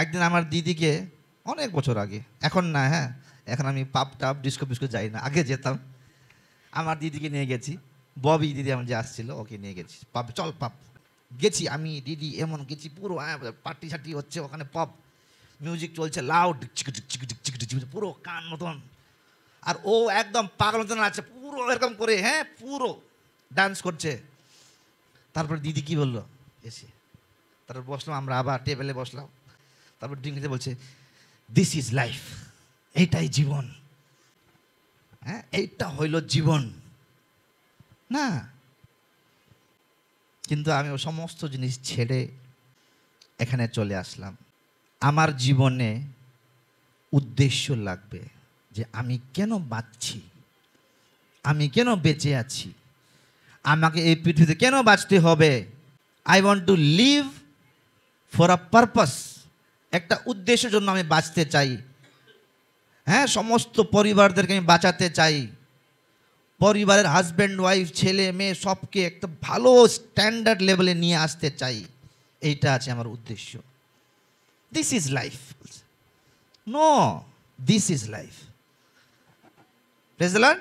একদিন আমার দিদিকে, অনেক বছর আগে, এখন না, হ্যাঁ এখন আমি পাপ টাপ ডিস্কো ফিস্কো যাই না, আগে যেতাম। আমার দিদিকে নিয়ে গেছি, ববি দিদি আমার যে আসছিল ওকে নিয়ে গেছি, পাপ চল পাপ। গেছি আমি দিদি, এমন গেছি পুরো পার্টি সার্টি হচ্ছে ওখানে, পপ মিউজিক চলছে লাউড, পুরো কান মতন। আর ও একদম পাগল মতন আছে পুরো এরকম করে, হ্যাঁ পুরো ডান্স করছে। তারপর দিদি কি বললো এসে, তারপর বসলাম আমরা, আবার টেবিলে বসলাম। তারপর ড্রিঙ্ক খেতে বলছে, দিস ইজ লাইফ, এইটাই জীবন, হ্যাঁ এইটা হইল জীবন না। কিন্তু আমি ও সমস্ত জিনিস ছেড়ে এখানে চলে আসলাম। আমার জীবনে উদ্দেশ্য লাগবে, যে আমি কেন বাঁচছি, আমি কেন বেঁচে আছি, আমাকে এই পৃথিবীতে কেন বাঁচতে হবে। I want to live for a purpose, একটা উদ্দেশ্যের জন্য আমি বাঁচতে চাই। হ্যাঁ, সমস্ত পরিবারদেরকে আমি বাঁচাতে চাই, পরিবারের হাজব্যান্ড ওয়াইফ ছেলে মেয়ে সবকে একটা ভালো স্ট্যান্ডার্ড লেভেলে নিয়ে আসতে চাই, এইটা আছে আমার উদ্দেশ্য। This is life, no, this is life. Praise the Lord.